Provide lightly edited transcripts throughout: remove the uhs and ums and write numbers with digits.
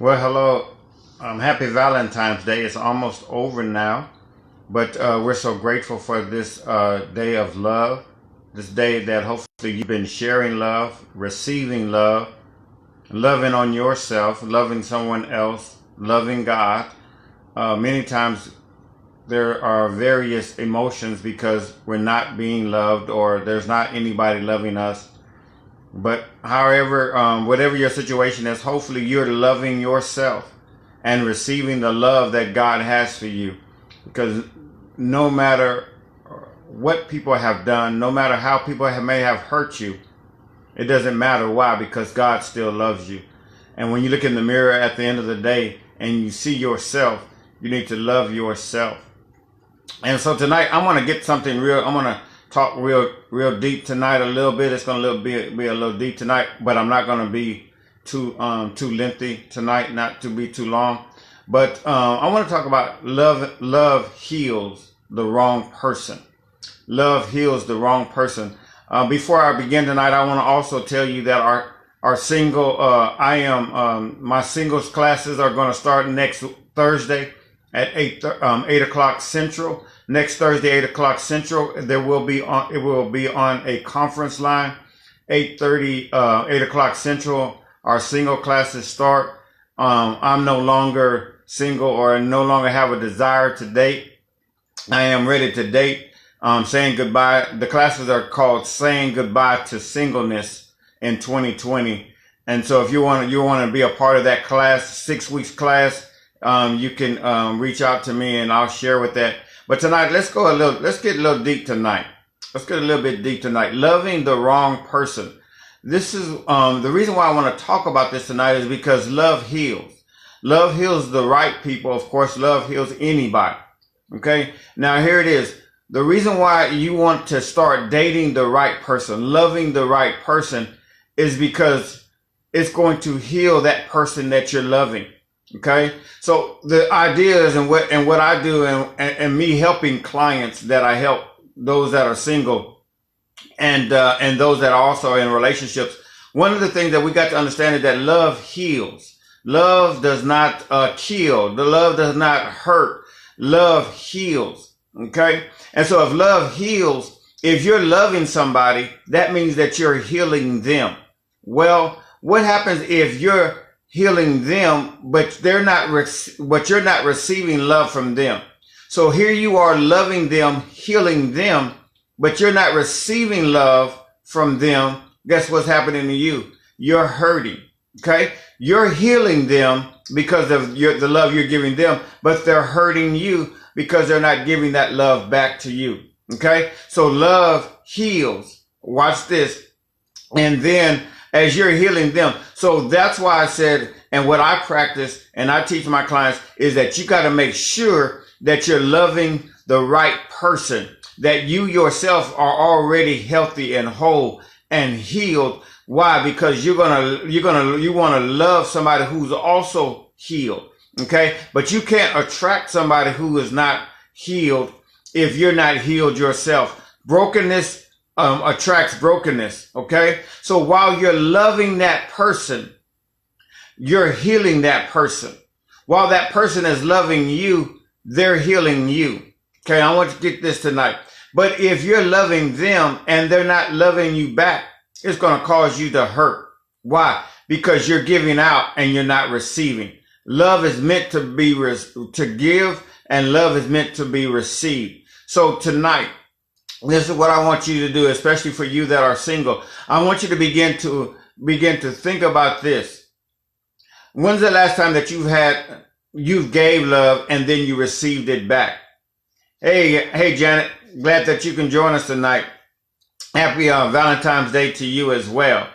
Well, hello. Happy Valentine's Day. It's almost over now, but we're so grateful for this day of love, this day that hopefully you've been sharing love, receiving love, loving on yourself, loving someone else, loving God. Many times there are various emotions because we're not being loved or there's not anybody loving us. But however, whatever your situation is, hopefully you're loving yourself and receiving the love that God has for you. Because no matter what people have done, no matter how people may have hurt you, it doesn't matter. Why? Because God still loves you. And when you look in the mirror at the end of the day and you see yourself, you need to love yourself. And so tonight I'm going to get something real. I'm going to talk real deep tonight a little bit. It's going to be a little deep tonight, but I'm not going to be too lengthy tonight, not to be too long. But I want to talk about love. Love heals the wrong person. Love heals the wrong person. Before I begin tonight, I want to also tell you that our single my singles classes are going to start next Thursday at 8 o'clock Central. Next Thursday, 8 o'clock Central, it will be on a conference line, 8 o'clock Central. Our single classes start. I'm no longer single or no longer have a desire to date. I am ready to date. Saying goodbye. The classes are called Saying Goodbye to Singleness in 2020. And so if you want to be a part of that class, 6 weeks class, you can reach out to me and I'll share with that. But tonight, let's get a little deep tonight. Let's get a little bit deep tonight. Loving the wrong person. This is the reason why I want to talk about this tonight is because love heals. Love heals the right people. Of course, love heals anybody. Okay. Now here it is. The reason why you want to start dating the right person, loving the right person, is because it's going to heal that person that you're loving. Okay, so the idea is, and what I do, and me helping clients that I help, those that are single, and those that are also in relationships. One of the things that we got to understand is that love heals. Love does not kill. The love does not hurt. Love heals. Okay, and so if love heals, if you're loving somebody, that means that you're healing them. Well, what happens if you're healing them, but you're not receiving love from them? So here you are loving them, healing them, but you're not receiving love from them. Guess what's happening to you? You're hurting. Okay, you're healing them because of the love you're giving them, but they're hurting you because they're not giving that love back to you. Okay, so love heals. Watch this, and then as you're healing them. So that's why I said, and what I practice and I teach my clients is that you got to make sure that you're loving the right person, that you yourself are already healthy and whole and healed. Why? Because you want to love somebody who's also healed. Okay. But you can't attract somebody who is not healed if you're not healed yourself. Brokenness attracts brokenness. Okay. So while you're loving that person, you're healing that person. While that person is loving you, they're healing you. Okay. I want you to get this tonight. But if you're loving them and they're not loving you back, it's going to cause you to hurt. Why? Because you're giving out and you're not receiving. Love is meant to be to give, and love is meant to be received. So tonight, this is what I want you to do, especially for you that are single. I want you to begin to think about this. When's the last time that you gave love and then you received it back? Hey, Janet, glad that you can join us tonight. Happy Valentine's Day to you as well.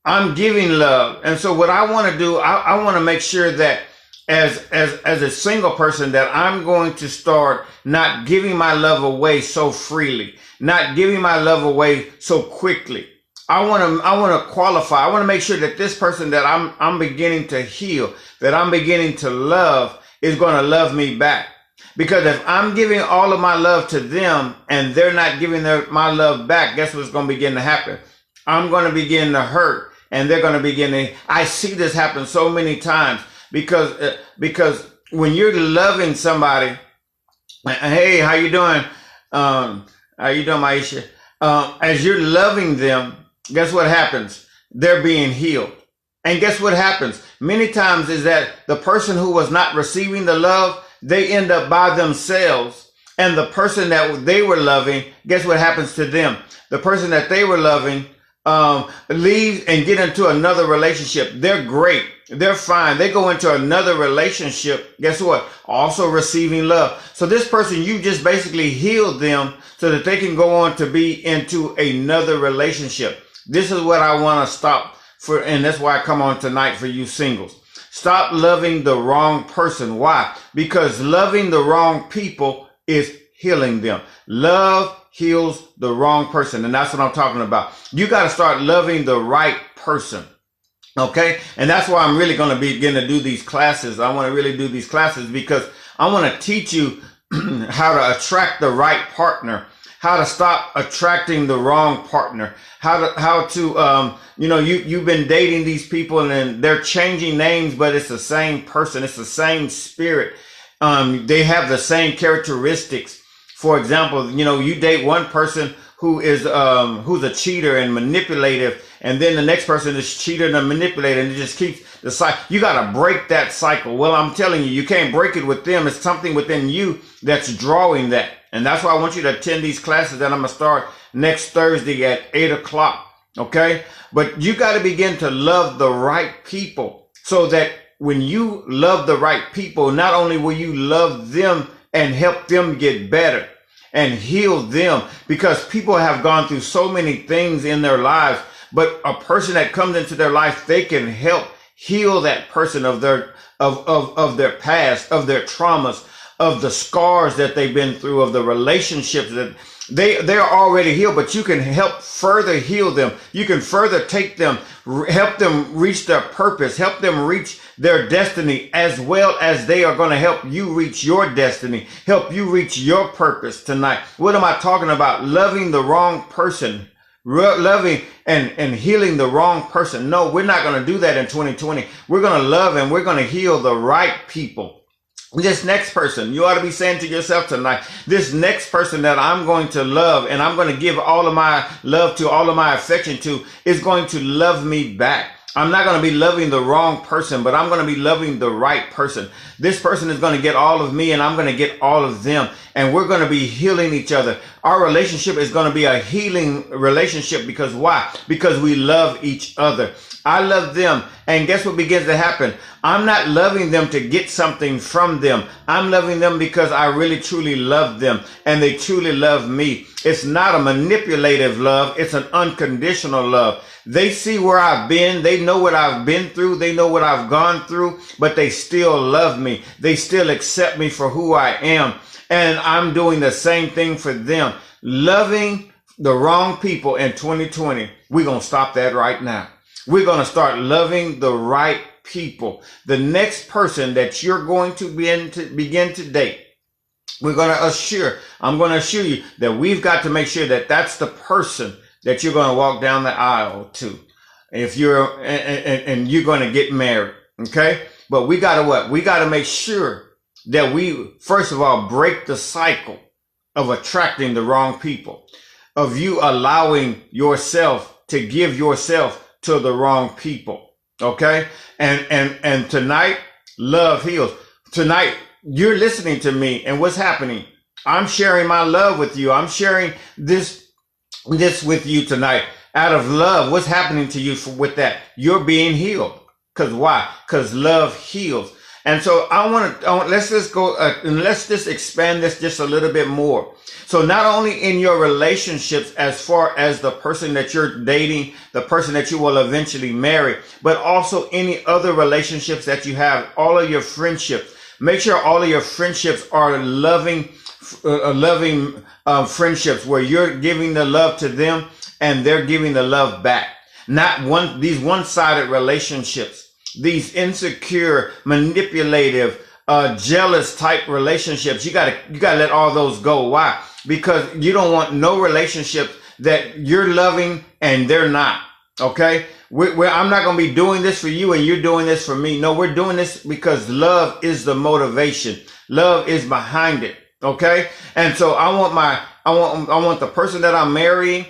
I'm giving love, and so what I want to do, I want to make sure that as a single person, that I'm going to start not giving my love away so freely, not giving my love away so quickly. I want to qualify. I want to make sure that this person that I'm beginning to heal, that I'm beginning to love, is going to love me back. Because if I'm giving all of my love to them and they're not giving my love back, guess what's going to begin to happen? I'm going to begin to hurt and they're going to begin to, I see this happen so many times because when you're loving somebody, hey, how you doing? How you doing, Maisha? As you're loving them, guess what happens? They're being healed. And guess what happens? Many times is that the person who was not receiving the love, they end up by themselves. And the person that they were loving, guess what happens to them? The person that they were loving leaves and get into another relationship. They're great. They're fine. They go into another relationship. Guess what? Also receiving love. So this person, you just basically healed them so that they can go on to be into another relationship. This is what I want to stop for. And that's why I come on tonight for you singles. Stop loving the wrong person. Why? Because loving the wrong people is healing them. Love heals the wrong person. And that's what I'm talking about. You got to start loving the right person. Okay. And that's why I'm really going to begin to do these classes. I want to really do these classes because I want to teach you how to attract the right partner, how to stop attracting the wrong partner, how to you've been dating these people and then they're changing names, but it's the same person. It's the same spirit. They have the same characteristics. For example, you date one person who is who's a cheater and manipulative, and then the next person is cheater and manipulator, and it just keeps the cycle. You got to break that cycle. Well, I'm telling you, you can't break it with them. It's something within you that's drawing that. And that's why I want you to attend these classes that I'm going to start next Thursday at 8 o'clock. Okay. But you got to begin to love the right people so that when you love the right people, not only will you love them and help them get better and heal them, because people have gone through so many things in their lives, but a person that comes into their life, they can help heal that person of their past, of their traumas, of the scars that they've been through, of the relationships that they're already healed, but you can help further heal them. You can further take them, help them reach their purpose, help them reach their destiny, as well as they are going to help you reach your destiny, help you reach your purpose tonight. What am I talking about? Loving the wrong person, loving and healing the wrong person. No, we're not going to do that in 2020. We're going to love and we're going to heal the right people. This next person, you ought to be saying to yourself tonight, this next person that I'm going to love and I'm going to give all of my love to, all of my affection to, is going to love me back. I'm not going to be loving the wrong person, but I'm going to be loving the right person. This person is going to get all of me and I'm going to get all of them. And we're going to be healing each other. Our relationship is going to be a healing relationship. Because why? Because we love each other. I love them. And guess what begins to happen? I'm not loving them to get something from them. I'm loving them because I really truly love them and they truly love me. It's not a manipulative love. It's an unconditional love. They see where I've been. They know what I've been through. They know what I've gone through, but they still love me. They still accept me for who I am. And I'm doing the same thing for them. Loving the wrong people in 2020. We're going to stop that right now. We're going to start loving the right people. The next person that you're going to begin to date, I'm going to assure you that we've got to make sure that that's the person that you're going to walk down the aisle to. If you're, and you're going to get married. Okay. But we got to what? We got to make sure that we, first of all, break the cycle of attracting the wrong people, of you allowing yourself to give yourself to the wrong people. Okay. And tonight, love heals. Tonight, you're listening to me, and what's happening? I'm sharing my love with you. I'm sharing this with you tonight out of love. What's happening to you with that? You're being healed. Because why? Because love heals. And so let's just go and let's just expand this just a little bit more. So not only in your relationships, as far as the person that you're dating, the person that you will eventually marry, but also any other relationships that you have, all of your friendships. Make sure all of your friendships are loving friendships where you're giving the love to them and they're giving the love back. Not these one-sided relationships. These insecure, manipulative, jealous type relationships. You gotta let all those go. Why? Because you don't want no relationship that you're loving and they're not. Okay. I'm not going to be doing this for you and you're doing this for me. No, we're doing this because love is the motivation. Love is behind it. Okay. And so I want the person that I'm marrying,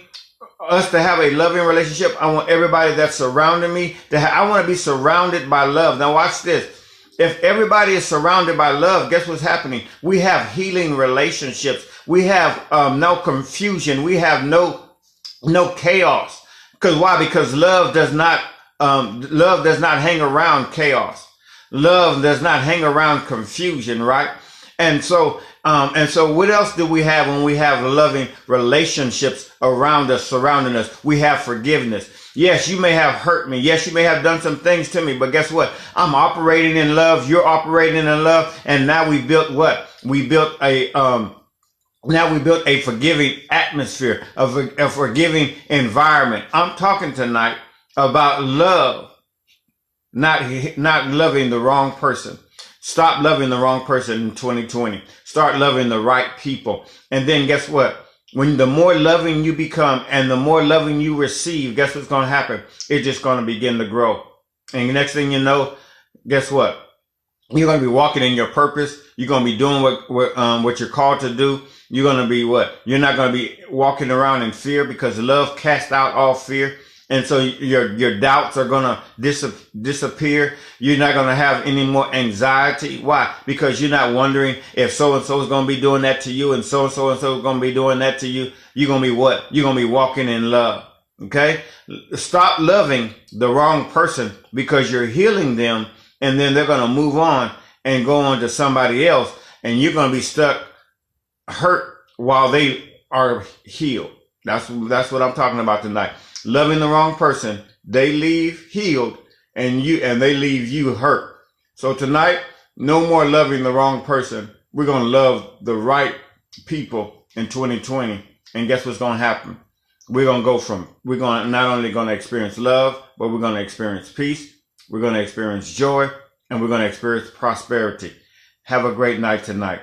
us to have a loving relationship. I want everybody that's surrounding me I want to be surrounded by love. Now watch this. If everybody is surrounded by love, guess what's happening? We have healing relationships. We have no confusion. We have no chaos. Because why? Because love does not hang around chaos. Love does not hang around confusion, right? And so what else do we have when we have loving relationships around us, surrounding us? We have forgiveness. Yes, you may have hurt me. Yes, you may have done some things to me, but guess what? I'm operating in love. You're operating in love. And now we built what? We built a forgiving atmosphere, a forgiving environment. I'm talking tonight about love, not loving the wrong person. Stop loving the wrong person in 2020. Start loving the right people. And then guess what? When the more loving you become and the more loving you receive, guess what's going to happen? It's just going to begin to grow. And the next thing you know, guess what? You're going to be walking in your purpose. You're going to be doing what you're called to do. You're going to be what? You're not going to be walking around in fear, because love casts out all fear. And so your doubts are going to disappear. You're not going to have any more anxiety. Why? Because you're not wondering if so-and-so is going to be doing that to you and so-and-so is going to be doing that to you. You're going to be what? You're going to be walking in love. Okay? Stop loving the wrong person, because you're healing them, and then they're going to move on and go on to somebody else, and you're going to be stuck hurt while they are healed. That's what I'm talking about tonight. Loving the wrong person, they leave healed, and they leave you hurt. So tonight, no more loving the wrong person. We're going to love the right people in 2020. And guess what's going to happen? We're not only going to experience love, but we're going to experience peace. We're going to experience joy, and we're going to experience prosperity. Have a great night tonight.